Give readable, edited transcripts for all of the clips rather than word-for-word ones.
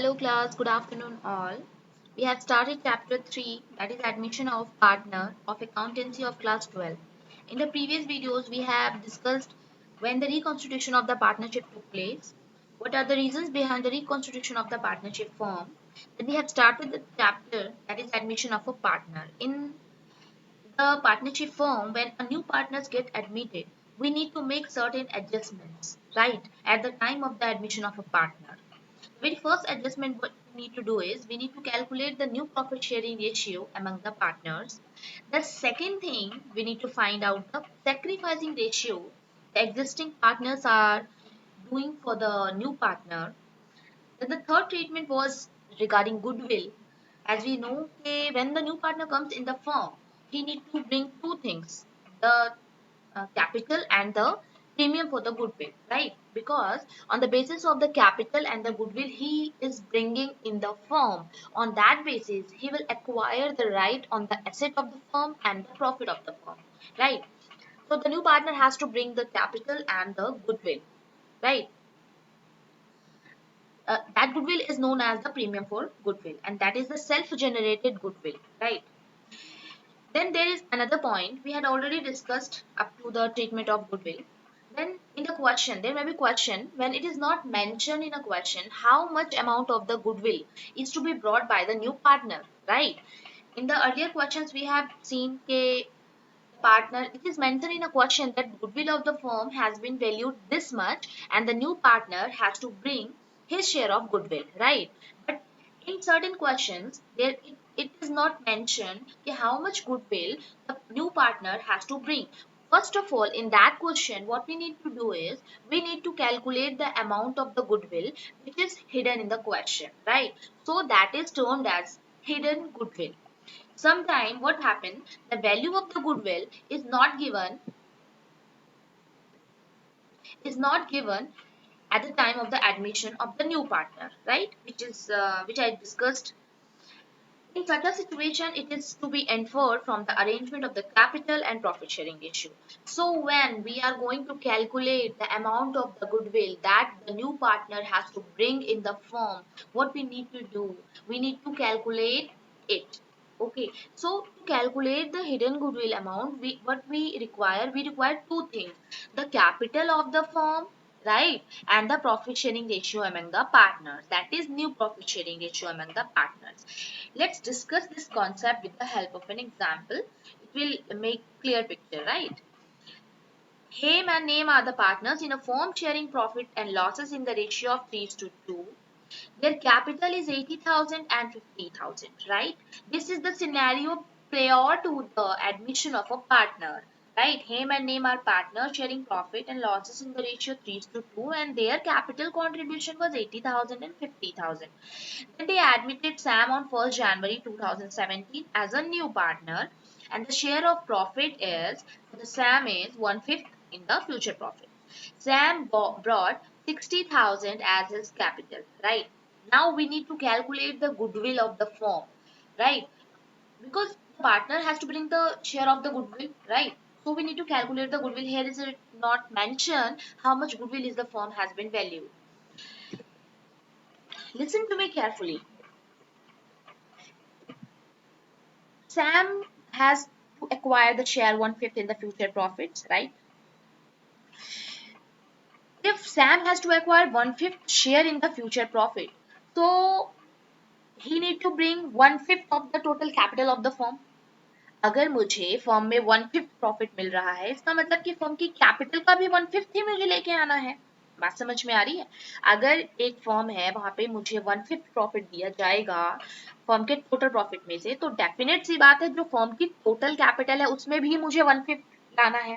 Hello class, good afternoon all. We have started chapter 3, that is admission of partner of accountancy of class 12. In the previous videos we have discussed when the reconstitution of the partnership took place, what are the reasons behind the reconstitution of the partnership form. Then we have started the chapter that is admission of a partner. In the partnership firm, when a new partners get admitted, we need to make certain adjustments, right, at the time of the admission of a partner. Very first adjustment what we need to do is we need to calculate the new profit sharing ratio among the partners. The second thing we need to find out the sacrificing ratio the existing partners are doing for the new partner. Then the third treatment was regarding goodwill. As we know, okay, when the new partner comes in the firm, he needs to bring two things: the capital and the premium for the goodwill, right? Because on the basis of the capital and the goodwill he is bringing in the firm, on that basis he will acquire the right on the asset of the firm and the profit of the firm, right? So the new partner has to bring the capital and the goodwill, right? That goodwill is known as the premium for goodwill, and that is the self-generated goodwill, right? Then there is another point we had already discussed up to the treatment of goodwill. Then in the question, there may be question when it is not mentioned in a question how much amount of the goodwill is to be brought by the new partner, right? In the earlier questions we have seen a partner, it is mentioned in a question that goodwill of the firm has been valued this much and the new partner has to bring his share of goodwill, right? But in certain questions there it is not mentioned how much goodwill the new partner has to bring. First of all, in that question what we need to do is we need to calculate the amount of the goodwill which is hidden in the question, right? So that is termed as hidden goodwill. Sometime what happened, the value of the goodwill is not given at the time of the admission of the new partner, right? Which I discussed. In such a situation, it is to be inferred from the arrangement of the capital and profit sharing ratio. So when we are going to calculate the amount of the goodwill that the new partner has to bring in the firm, what we need to do, we need to calculate it. Okay, so to calculate the hidden goodwill amount, we require two things: the capital of the firm, right, and the profit sharing ratio among the partners. That is new profit sharing ratio among the partners. Let's discuss this concept with the help of an example. It will make clear picture, right? Haim and Name are the partners in a firm sharing profit and losses in the ratio of 3:2. Their capital is 80,000 and 50,000, right? This is the scenario prior to the admission of a partner, right? Haim and Name are partners sharing profit and losses in the ratio 3:2 and their capital contribution was 80,000 and 50,000. Then they admitted Sam on 1st January 2017 as a new partner and the share of profit is, for the Sam is 1/5 in the future profit. Sam brought 60,000 as his capital, right? Now we need to calculate the goodwill of the firm, right? Because the partner has to bring the share of the goodwill, right? So we need to calculate the goodwill. Here is it not mentioned how much goodwill is the firm has been valued. Listen to me carefully. Sam has to acquire the share 1/5 in the future profits, right? If Sam has to acquire 1/5 share in the future profit, so he need to bring 1/5 of the total capital of the firm. अगर मुझे firm में 1/5 profit मिल रहा है इसका मतलब कि firm की capital का भी 1/5 ही मुझे लेके आना है. बात समझ में आ रही है? अगर एक फर्म है वहां पे मुझे 1/5 प्रॉफिट दिया जाएगा फर्म के टोटल प्रॉफिट में से, तो डेफिनेट सी बात है जो फर्म की टोटल कैपिटल है उसमें भी मुझे 1/5 लाना है,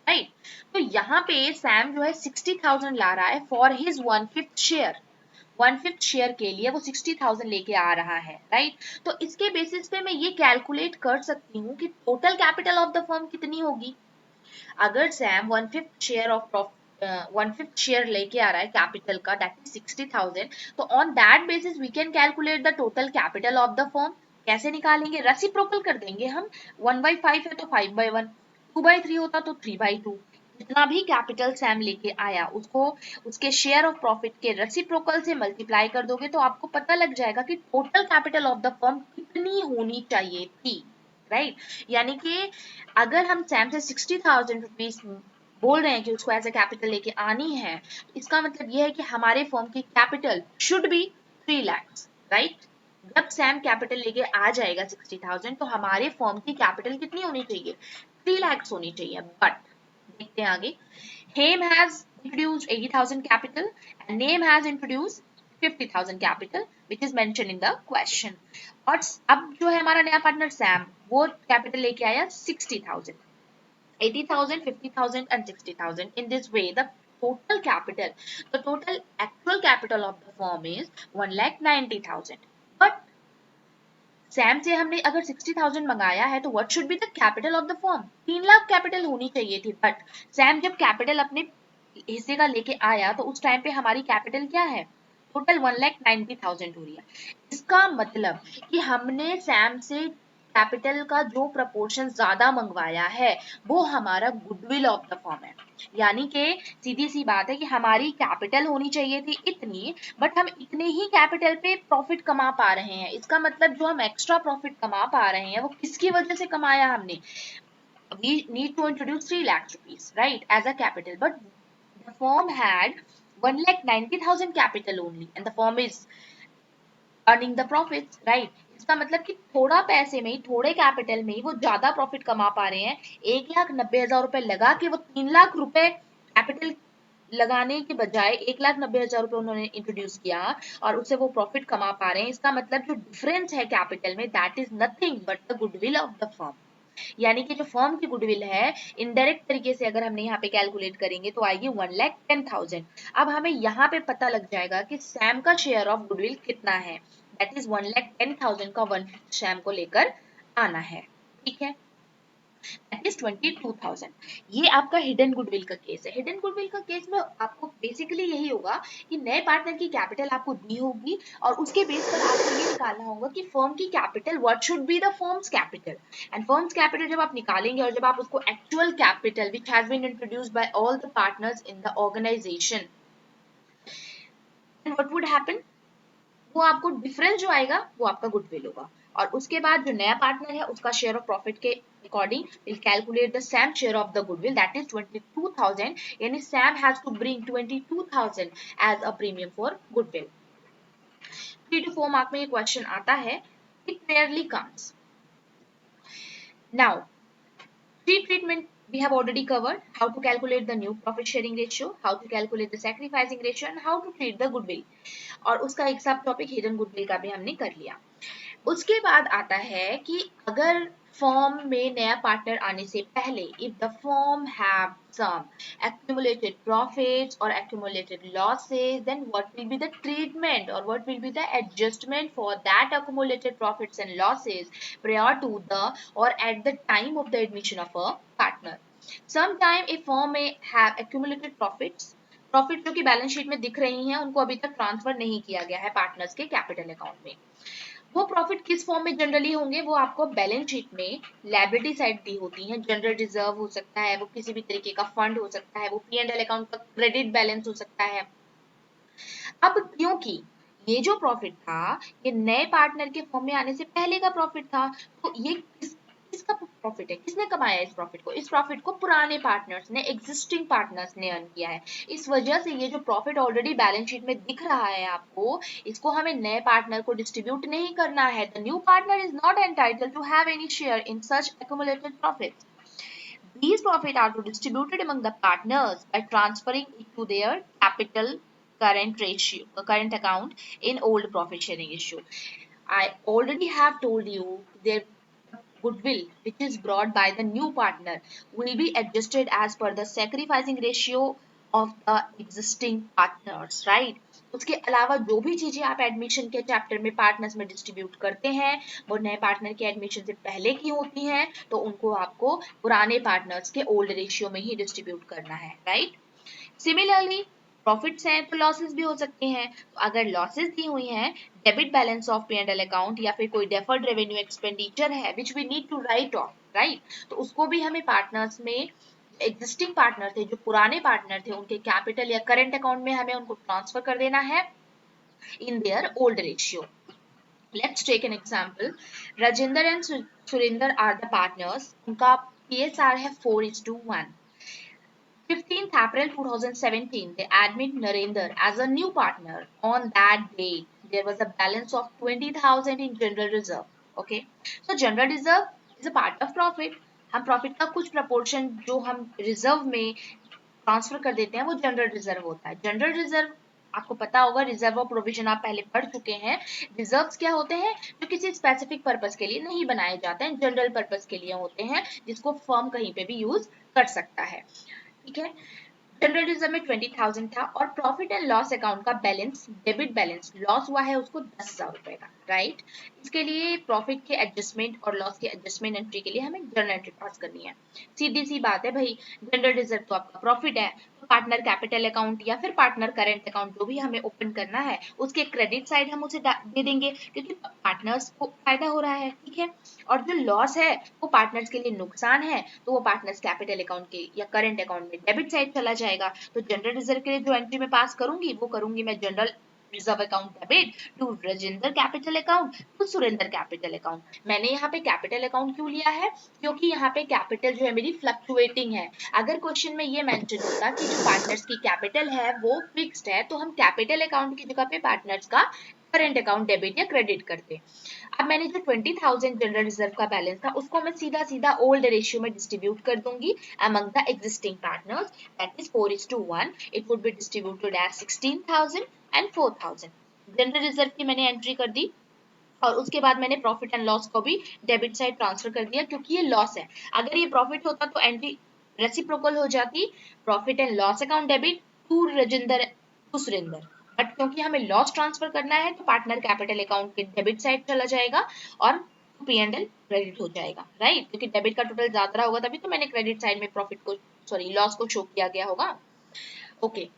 राइट? तो यहाँ पे सैम जो है 60,000 ला रहा है फॉर हिज 1/5 शेयर. 1/5 शेयर के लिए वो 60,000 लेके आ रहा है, राइट? तो इसके बेसिस पे मैं ये कैलकुलेट कर सकती हूँ कि total capital of the firm कितनी होगी. अगर सैम 1/5 शेयर लेके आ रहा है कैपिटल का, दैट इज 60,000, तो on that basis we can calculate the total capital of the firm. कैसे निकालेंगे? रेसिप्रोकल कर देंगे हम. 1/5 है तो 5/1, 2/3 होता तो 3/2. जितना भी कैपिटल सैम लेके आया उसको उसके शेयर ऑफ प्रॉफिट के रेसिप्रोकल से मल्टीप्लाई कर दोगे तो आपको पता लग जाएगा कि total capital of the firm कितनी होनी चाहिए थी, राइट। यानी कि अगर हम सैम से 60,000 रुपीज बोल रहे हैं कि उसको एज ए कैपिटल लेके आनी है, तो इसका मतलब यह है कि हमारे फर्म की capital should be 3 lakh, right. जब सैम कैपिटल लेके आ जाएगा 60,000 तो हमारे फर्म की कैपिटल कितनी होनी चाहिए, 3 लाख होनी चाहिए। बट देखते हैं आगे, हेम has introduced 80,000 capital and name has introduced 50,000 capital which is mentioned in the question। और अब जो है हमारा नया पार्टनर सैम, वो कैपिटल लेके आया 60,000, 80,000, 50,000 and 60,000। In this way the total capital, the total actual capital of the firm is 1,90,000। But Sam से हमने अगर 60,000 मंगाया है तो what should be the capital of the firm, 3 lakh capital होनी चाहिए थी। बट सैम जब कैपिटल अपने हिस्से का लेके आया तो उस टाइम पे हमारी कैपिटल क्या है, टोटल 1,90,000 हो रही है। इसका मतलब कि हमने सैम से कैपिटल का जो प्रपोर्शन ज्यादा मंगवाया है वो हमारा गुडविल ऑफ द फर्म है। यानी कि सीधी सी बात है कि हमारी कैपिटल होनी चाहिए थी इतनी, बट हम इतने ही कैपिटल पे प्रॉफिट कमा पा रहे हैं। इसका मतलब जो हम एक्स्ट्रा प्रॉफिट कमा पा रहे हैं वो किसकी वजह से कमाया हमने, we need to introduce 3 lakh rupees, right, as a capital, but the firm had 1,90,000 capital only and the firm is earning the profits, right। इसका मतलब कि थोड़ा पैसे में ही, थोड़े कैपिटल में ही वो ज्यादा प्रॉफिट कमा पा रहे हैं। 1,90,000 रुपए लगा के वो 3 लाख रुपए कैपिटल लगाने के बजाय 1,90,000 रुपए उन्होंने इंट्रोड्यूस किया और उससे वो प्रॉफिट कमा पा रहे हैं। इसका मतलब जो डिफरेंस है कैपिटल में, that is nothing but the goodwill of the firm. यानी कि जो फर्म की गुडविल है इनडायरेक्ट तरीके से अगर हमने यहाँ पे कैलकुलेट करेंगे तो आएगी 1,10,000। अब हमें यहाँ पे पता लग जाएगा कि सैम का शेयर ऑफ गुडविल कितना है, दैट इज 1,10,000 का 1/5 सैम को लेकर आना है, ठीक है, दैट इज 22,000। ये आपका हिडन गुडविल का केस है। हिडन गुडविल का केस में आपको बेसिकली यही होगा कि नए पार्टनर की कैपिटल आपको दी होगी और उसके बेस पर आपको ये निकालना होगा कि फर्म की capital what should be the firm's capital. And firm's capital जब आप निकालेंगे और जब आप उसको actual capital which has been introduced by all the partners in the organisation, what would happen, वो आपको डिफरेंस जो आएगा वो आपका गुडविल होगा। और उसके बाद जो नया पार्टनर है उसका शेयर ऑफ प्रॉफिट के according will calculate the same share of the goodwill, that is 22,000। यानी Sam has to bring 22,000 as a premium for goodwill. 3 to 4 mark में ये क्वेश्चन आता है, it rarely comes. Now pre-treatment we have already covered, how to calculate the new profit sharing ratio, how to calculate the sacrificing ratio and how to treat the goodwill। और उसका एक सब topic hidden goodwill का भी हमने कर लिया। उसके बाद आता है कि अगर फर्म में नया पार्टनर आने से पहले if the firm have some accumulated profits or accumulated losses, then what will be the treatment or what will be the adjustment for that accumulated profits and losses prior to the or at the time of the admission of a partner। Sometime a firm may have accumulated profits, profit जो कि balance sheet में दिख रही हैं उनको अभी तक transfer नहीं किया गया है पार्टनर्स के कैपिटल अकाउंट में। वो प्रॉफिट किस फॉर्म में जनरली होंगे, वो आपको बैलेंस शीट में लायबिलिटी साइड दी होती है। जनरल रिजर्व हो सकता है, वो किसी भी तरीके का फंड हो सकता है, वो P&L अकाउंट का क्रेडिट बैलेंस हो सकता है। अब क्योंकि ये जो प्रॉफिट था ये नए पार्टनर के फॉर्म में आने से पहले का प्रॉफिट था, तो ये किसका प्रॉफिट है, किसने कमाया इस प्रॉफिट को, इस प्रॉफिट को पुराने पार्टनर्स ने, एग्जिस्टिंग पार्टनर्स ने अर्न किया है। इस वजह से ये जो प्रॉफिट ऑलरेडी बैलेंस शीट में दिख रहा है आपको, इसको हमें नए पार्टनर को डिस्ट्रीब्यूट नहीं करना है। The new partner is not entitled to have any share in such accumulated profits। These profits are to distributed among the partners by transferring it to their capital current account in old profit sharing issue। I already have told you their goodwill which is brought by the new partner will be adjusted as per the sacrificing ratio of the existing partners, right। उसके अलावा जो भी चीजें आप admission के chapter में partners में distribute करते हैं वो नए पार्टनर के एडमिशन से पहले की होती हैं, तो उनको आपको पुराने पार्टनर्स के ओल्ड रेशियो में ही डिस्ट्रीब्यूट करना है, राइट। सिमिलरली प्रॉफिट्स हैं तो लॉसेस भी हो सकते हैं। तो अगर लॉसेस दी हुई हैं debit balance of P&L account या फिर कोई डेफर्ड रेवेन्यू एक्सपेंडिचर है which we need to write off, right, तो उसको भी हमें पार्टनर्स में एग्जिस्टिंग पार्टनर थे, जो पुराने पार्टनर थे, उनके कैपिटल या करंट अकाउंट में हमें उनको ट्रांसफर कर देना है in their old ratio. Let's take an example. Rajinder and Surinder are the partners. उनका PSR है 4:1. 15th April 2017, they admit Narendra as a new partner. On that day, there was a balance of 20,000 in general reserve. Okay, so general reserve is a part of profit. हम profit का कुछ proportion जो हम reserve में transfer कर देते हैं वो जनरल रिजर्व होता है. जनरल रिजर्व आपको पता होगा, रिजर्व ऑफ प्रोविजन आप पहले पढ़ चुके हैं. रिजर्व्स क्या होते हैं? जो किसी स्पेसिफिक पर्पस के लिए नहीं बनाए जाते हैं, जनरल पर्पस के लिए होते हैं, जिसको फर्म कहीं पे भी यूज कर सकता है. ठीक है. जनरल रिजर्व में 20,000 था और प्रॉफिट एंड लॉस अकाउंट का बैलेंस, डेबिट बैलेंस, लॉस हुआ है उसको 10,000 रुपए का. राइट. इसके लिए प्रॉफिट के एडजस्टमेंट और लॉस के एडजस्टमेंट एंट्री के लिए हमें जर्नल एंट्री पास करनी है. सीधी सी बात है भाई, जनरल रिजर्व तो आपका प्रॉफिट है, तो पार्टनर कैपिटल अकाउंट या फिर पार्टनर करंट अकाउंट जो भी हमें ओपन करना है, उसके क्रेडिट साइड हम उसे दे देंगे क्योंकि पार्टनर्स को फायदा हो रहा है. ठीक है. और जो लॉस है वो पार्टनर्स के लिए नुकसान है, तो वो पार्टनर्स कैपिटल अकाउंट के या करंट अकाउंट में डेबिट साइड चला जाएगा. तो जनरल रिजर्व के लिए जो एंट्री में पास करूंगी वो करूंगी मैं general reserve account debit to Rajendra capital account to Surendra capital account. मैंने यहाँ पे कैपिटल अकाउंट क्यों लिया है? क्योंकि यहाँ पे कैपिटल जो है मेरी फ्लक्चुएटिंग है. अगर क्वेश्चन में ये मेंशन होता कि जो पार्टनर्स की कैपिटल है वो फिक्स्ड है, तो हम कैपिटल अकाउंट की जगह पे पार्टनर्स का करंट अकाउंट डेबिट या क्रेडिट करते. अब मैंने जो 20,000 जनरल रिजर्व का बैलेंस था उसको मैं सीधा सीधा ओल्ड रेशियो में डिस्ट्रीब्यूट कर दूंगी among the existing partners, that is 4:1. It would be distributed as 16,000 and 4,000. General reserve की मैंने एंट्री कर दी और उसके बाद मैंने प्रॉफिट एंड लॉस को भी डेबिट साइड ट्रांसफर कर दिया क्योंकि ये लॉस है. अगर ये प्रॉफिट होता तो एंट्री रेसिप्रोकल हो जाती, profit and loss account debit to Rajendra to Surendra. But क्योंकि हमें लॉस ट्रांसफर करना है तो पार्टनर कैपिटल अकाउंट के डेबिट साइड चला जाएगा और P&L क्रेडिट हो जाएगा. राइट. क्योंकि डेबिट का टोटल ज्यादा होगा तभी तो मैंने क्रेडिट साइड में प्रॉफिट को, सॉरी, लॉस को शो किया गया होगा. ओके.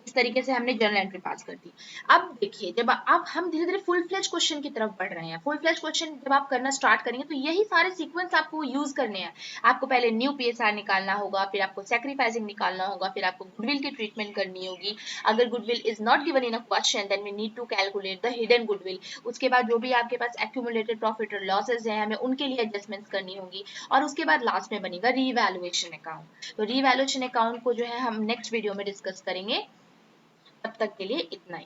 इस तरीके से हमने जर्नल एंट्री पास कर दी. अब देखिए, जब अब हम धीरे धीरे फुल फ्लेज क्वेश्चन की तरफ बढ़ रहे हैं. फुल फ्लेज क्वेश्चन जब आप करना स्टार्ट करेंगे तो यही सारे सीक्वेंस आपको यूज करने हैं. आपको पहले न्यू PSR निकालना होगा, फिर आपको सैक्रिफाइसिंग निकालना होगा, फिर आपको गुडविल की ट्रीटमेंट करनी होगी. अगर goodwill is not given in a question then we need to calculate the hidden goodwill. उसके बाद जो भी आपके पास एक्यूमुलेटेड प्रॉफिट और लॉसेज हैं हमें उनके लिए एडजस्टमेंट्स करनी होगी. और उसके बाद लास्ट में बनेगा रीवैल्यूएशन अकाउंट. तो रीवैल्यूएशन अकाउंट को जो है हम नेक्स्ट वीडियो में डिस्कस करेंगे. तब तक के लिए इतना ही.